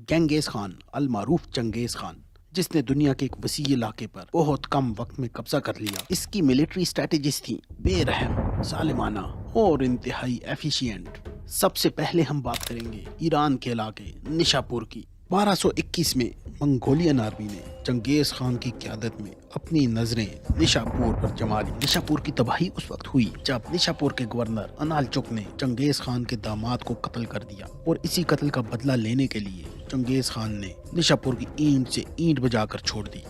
Ganges Khan अलमारूफ Genghis Khan, जिसने दुनिया के एक वसी इलाके पर बहुत कम वक्त में कब्जा कर लिया। इसकी मिलिट्री स्ट्रेटेजीज थी बेरहम, जालिमाना और इंतहाई एफिशिएंट। सबसे पहले हम बात करेंगे ईरान के इलाके निशापुर की। 1221 में मंगोलियन आर्मी ने चंगेज खान की क़यादत में अपनी नजरें निशापुर पर जमा ली। निशापुर की तबाही उस वक्त हुई जब निशापुर के गवर्नर अनालचुक ने चंगेज खान के दामाद को कत्ल कर दिया, और इसी कत्ल का बदला लेने के लिए चंगेज खान ने निशापुर की ईंट से ईंट बजाकर छोड़ दी।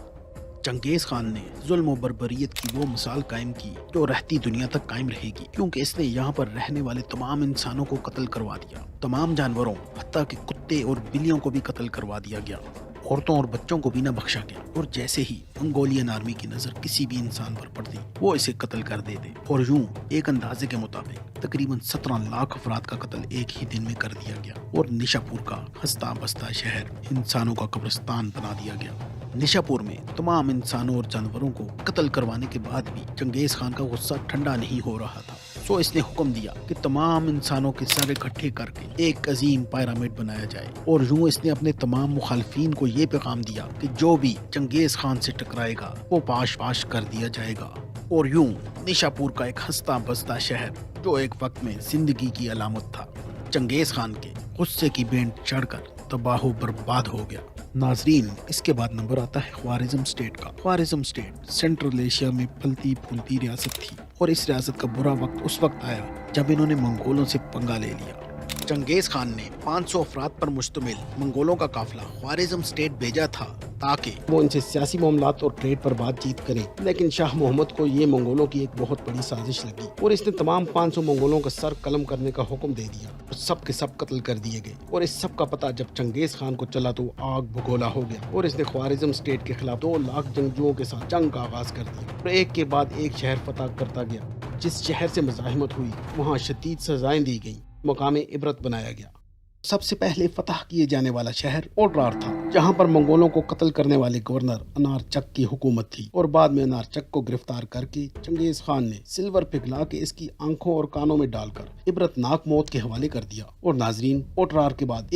चंगेज खान ने जुल्म और बर्बरियत की वो मिसाल कायम की जो रहती दुनिया तक कायम रहेगी, क्योंकि इसने यहाँ पर रहने वाले तमाम इंसानों को कत्ल करवा दिया। तमाम जानवरों, हत्ता कि कुत्ते और बिल्लियों को भी कत्ल करवा दिया गया। औरतों और बच्चों को भी न बख्शा गया। और जैसे ही मंगोलियन आर्मी की नजर किसी भी इंसान पर पड़ती, वो इसे कत्ल कर देते। और यूं एक अंदाजे के मुताबिक तकरीबन 17 लाख अफराद का कत्ल एक ही दिन में कर दिया गया, और निशापुर का हंसता बसता शहर इंसानों का कब्रिस्तान बना दिया गया। निशापुर में तमाम इंसानों और जानवरों को कत्ल करवाने के बाद भी चंगेज खान का गुस्सा ठंडा नहीं हो रहा था। तो इसने हुक्म दिया कि तमाम इंसानों के सर इकट्ठे करके एक अजीम पिरामिड बनाया जाए। और यूं इसने अपने तमाम मुखालफीन को ये पैगाम दिया कि जो भी चंगेज खान से टकराएगा वो पाश पाश कर दिया जाएगा। और यूं निशापुर का एक हंसता बसता शहर, जो एक वक्त में जिंदगी की अलामत था, चंगेज खान के गुस्से की बेंट चढ़कर तबाह बर्बाद हो गया। नाजरीन, इसके बाद नंबर आता है ख्वारिज़म स्टेट का। ख्वारिज़म स्टेट सेंट्रल एशिया में फलती फूलती रियासत थी, और इस रियासत का बुरा वक्त उस वक्त आया जब इन्होंने मंगोलों से पंगा ले लिया। चंगेज खान ने 500 अफराद पर मुश्तमिल मंगोलों का काफिला ख्वारिज़म स्टेट भेजा था ताकि वो इनसे सियासी मामलात और ट्रेड पर बातचीत करें। लेकिन शाह मोहम्मद को ये मंगोलों की एक बहुत बड़ी साजिश लगी, और इसने तमाम 500 मंगोलों का सर कलम करने का हुक्म दे दिया, और सब के सब कत्ल कर दिए गए। और इस सब का पता जब चंगेज खान को चला तो आग भगोला हो गया, और इसने ख्वारिज़म स्टेट के खिलाफ 2 लाख जंगजुओं के साथ जंग का आगाज कर दिया, और एक के बाद एक शहर फतह करता गया। जिस शहर से मज़ाहिमत हुई वहाँ शदीद सजाएं दी गई, मकाम इबरत बनाया गया। सबसे पहले फतह किए जाने वाला शहर ओड्रार था, जहां पर मंगोलों को कत्ल करने वाले गवर्नर अनारचक की हुकूमत थी। और बाद में अनारचक को गिरफ्तार करके चंगेज खान ने सिल्वर पिघला के इसकी आंखों और कानों में डालकर इबरतनाक मौत के हवाले कर दिया। और नाजरीन, ओड्रार के बाद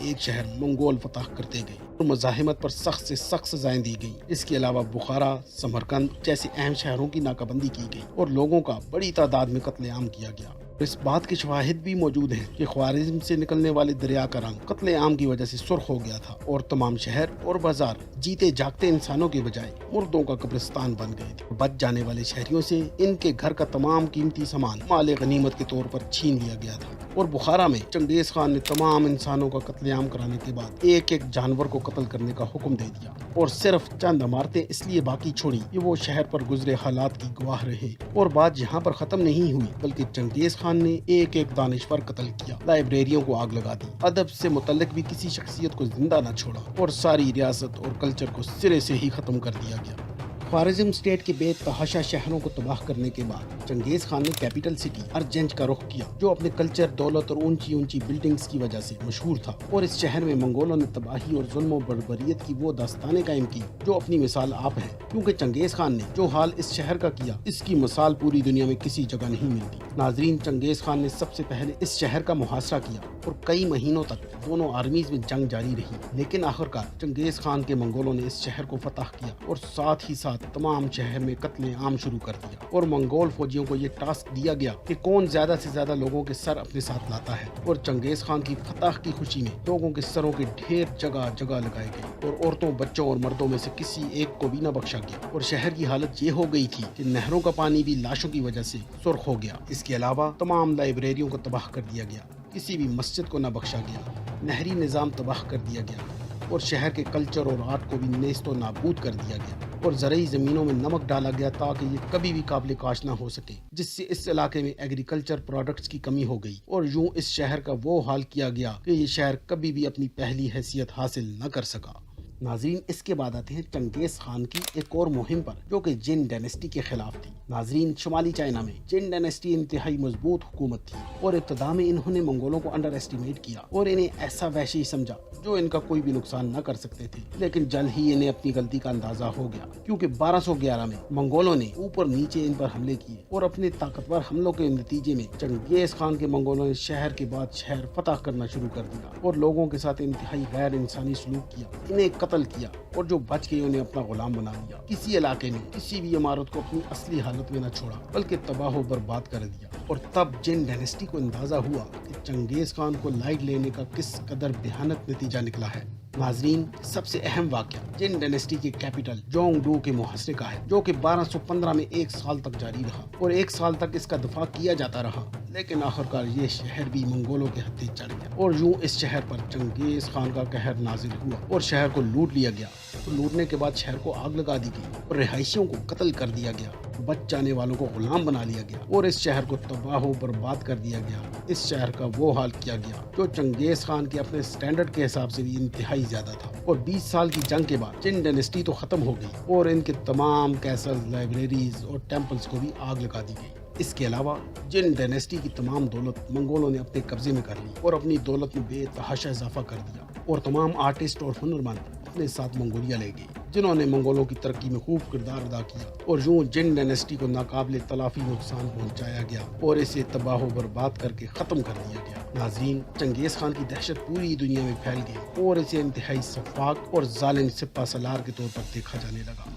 एक शहर मंगोल फतह करते गए, और मज़ाहिमत पर सख्त से सख्त सजाएं दी गई। इसके अलावा बुखारा, समरकंद जैसे अहम शहरों की नाकाबंदी की गई, और लोगों का बड़ी तादाद में कत्लेआम किया गया। इस बात के शवाहिद भी मौजूद हैं कि ख्वारिज़म से निकलने वाले दरिया का रंग कत्ले आम की वजह से सुर्ख हो गया था, और तमाम शहर और बाजार जीते जागते इंसानों के बजाय मुर्दों का कब्रिस्तान बन गए थे। बच जाने वाले शहरियों से इनके घर का तमाम कीमती सामान माले गनीमत के तौर पर छीन लिया गया था। और बुखारा में चंगेज खान ने तमाम इंसानों का कत्लेआम कराने के बाद एक एक जानवर को कत्ल करने का हुक्म दे दिया, और सिर्फ चंद इमारतें इसलिए बाकी छोड़ी कि वो शहर पर गुजरे हालात की गवाह रहे। और बात यहाँ पर खत्म नहीं हुई, बल्कि चंगेज खान ने एक एक दानिश्वर कत्ल किया, लाइब्रेरियों को आग लगा दी, अदब से मुतल्लिक भी किसी शख्सियत को जिंदा न छोड़ा, और सारी रियासत और कल्चर को सिरे से ही खत्म कर दिया गया। ख्वारिज़म स्टेट के बेतहाशा शहरों को तबाह करने के बाद चंगेज खान ने कैपिटल सिटी अर्जेंज का रुख किया, जो अपने कल्चर, दौलत और ऊंची ऊंची बिल्डिंग्स की वजह से मशहूर था। और इस शहर में मंगोलों ने तबाही और जुल्म और बर्बरियत की वो दास्तानें कायम की जो अपनी मिसाल आप है, क्योंकि चंगेज खान ने जो हाल इस शहर का किया, इसकी मिसाल पूरी दुनिया में किसी जगह नहीं मिलती। नाजरीन, चंगेज खान ने सबसे पहले इस शहर का मुहासरा किया, और कई महीनों तक दोनों आर्मीज में जंग जारी रही। लेकिन आखिरकार चंगेज खान के मंगोलों ने इस शहर को फतह किया, और साथ ही साथ तमाम शहर में कत्ले आम शुरू कर दिया। और मंगोल फौजियों को ये टास्क दिया गया कि कौन ज्यादा से ज्यादा लोगों के सर अपने साथ लाता है। और चंगेज खान की फतह की खुशी में लोगों के सरों के ढेर जगह जगह लगाए गए, और औरतों, बच्चों और मर्दों में से किसी एक को भी न बख्शा गया। और शहर की हालत ये हो गई थी कि नहरों का पानी भी लाशों की वजह से सुर्ख हो गया। इसके अलावा तमाम लाइब्रेरियों को तबाह कर दिया गया, किसी भी मस्जिद को न बख्शा गया, नहरी निज़ाम तबाह कर दिया गया, और शहर के कल्चर और आर्ट को भी नेस्तो नाबूद कर दिया गया। और ज़रई ज़मीनों में नमक डाला गया ताकि ये कभी भी काबिल काश ना हो सके, जिससे इस इलाके में एग्रीकल्चर प्रोडक्ट्स की कमी हो गई। और यूं इस शहर का वो हाल किया गया कि ये शहर कभी भी अपनी पहली हैसियत हासिल न कर सका। ناظرین اس کے بعد آتے ہیں چنگیز خان کی ایک اور مہم پر جو کہ جن ڈائنیسٹی کے خلاف تھی۔ ناظرین شمالی چائنا میں جن ڈائنیسٹی انتہائی مضبوط حکومت تھی اور ابتدا میں انہوں نے منگولوں کو انڈر ایسٹیمیٹ کیا اور انہیں ایسا وحشی سمجھا جو ان کا کوئی بھی نقصان نہ کر سکتے تھے، لیکن جلد ہی انہیں اپنی غلطی کا اندازہ ہو گیا کیونکہ 1211 میں منگولوں نے اوپر نیچے ان پر حملے کیے اور اپنے طاقتور حملوں کے نتیجے میں چنگیز خان کے منگولوں نے شہر کے بعد شہر فتح کرنا شروع کر دیا اور لوگوں کے ساتھ انتہائی غیر انسانی سلوک کیا، انہیں قتل کیا اور جو بچ گئے انہیں اپنا غلام بنا لیا۔ کسی علاقے میں کسی بھی عمارت کو اپنی اصلی حالت میں نہ چھوڑا بلکہ تباہ و برباد کر دیا، اور تب جن ڈائنیسٹی کو اندازہ ہوا کہ چنگیز خان کو لائٹ لینے کا کس قدر بھیانک نتیجہ نکلا ہے۔ ناظرین سب سے اہم واقعہ جن ڈائنیسٹی کے کیپٹل جونگ ڈو کے محاصرے کا ہے جو کہ 1215 میں 1 سال تک جاری رہا اور 1 سال تک اس کا دفاع کیا جاتا رہا، لیکن آخرکار یہ شہر بھی منگولوں کے ہتھے چڑھ گیا اور یوں اس شہر پر چنگیز خان کا قہر نازل ہوا اور شہر کو لوٹ لیا گیا۔ تو لوٹنے کے بعد شہر کو آگ لگا دی گئی اور رہائشیوں کو قتل کر دیا گیا، بچ جانے والوں کو غلام بنا لیا گیا اور اس شہر کو تباہ و برباد کر دیا گیا۔ اس شہر کا وہ حال کیا گیا جو چنگیز خان کے اپنے سٹینڈرڈ کے حساب سے بھی انتہائی زیادہ تھا، اور 20 سال کی جنگ کے بعد جن ڈائنیسٹی تو ختم ہو گئی اور ان کے تمام کیسلز، لائبریریز اور ٹیمپلز کو بھی آگ لگا دی گئی۔ اس کے علاوہ جن ڈائنیسٹی کی تمام دولت منگولوں نے اپنے قبضے میں کر لی اور اپنی دولت میں بے تحاشا اضافہ کر دیا، اور تمام آرٹسٹ اور ہنرمند اپنے ساتھ منگولیا لے گئے جنہوں نے منگولوں کی ترقی میں خوب کردار ادا کیا، اور یوں جن ڈائنیسٹی کو ناقابل تلافی نقصان پہنچایا گیا اور اسے تباہ و برباد کر کے ختم کر دیا گیا۔ ناظرین چنگیز خان کی دہشت پوری دنیا میں پھیل گئی اور اسے انتہائی سفاک اور ظالم سپہ سالار کے طور پر دیکھا جانے لگا۔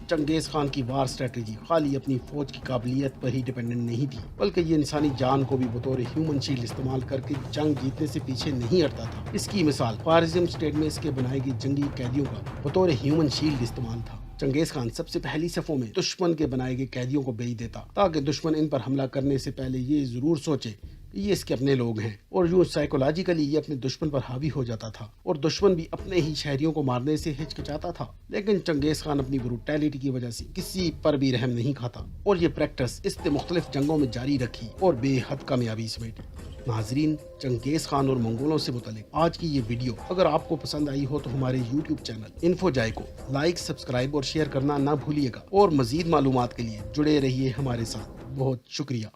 چنگیز خان کی وار اسٹریٹجی خالی اپنی فوج کی قابلیت پر ہی ڈیپینڈنٹ نہیں تھی، بلکہ یہ انسانی جان کو بھی بطور ہیومن شیلڈ استعمال کر کے جنگ جیتنے سے پیچھے نہیں ہٹتا تھا۔ اس کی مثال خوارزم اسٹیٹ میں اس کے بنائے گئے جنگی قیدیوں کا بطور ہیومن شیلڈ استعمال تھا۔ چنگیز خان سب سے پہلی صفوں میں دشمن کے بنائے گئے قیدیوں کو بھیج دیتا تاکہ دشمن ان پر حملہ کرنے سے پہلے یہ ضرور سوچے کہ یہ اس کے اپنے لوگ ہیں، اور یوں سائیکولوجیکلی یہ اپنے دشمن پر حاوی ہو جاتا تھا اور دشمن بھی اپنے ہی شہریوں کو مارنے سے ہچکچاتا تھا۔ لیکن چنگیز خان اپنی بروٹیلٹی کی وجہ سے کسی پر بھی رحم نہیں کھاتا اور یہ پریکٹس اس نے مختلف جنگوں میں جاری رکھی اور بے حد کامیابی سمیٹی۔ ناظرین چنگیز خان اور منگولوں سے متعلق آج کی یہ ویڈیو اگر آپ کو پسند آئی ہو تو ہمارے یوٹیوب چینل انفو جائے کو لائک، سبسکرائب اور شیئر کرنا نہ بھولیے گا، اور مزید معلومات کے لیے جڑے رہیے ہمارے ساتھ۔ بہت شکریہ۔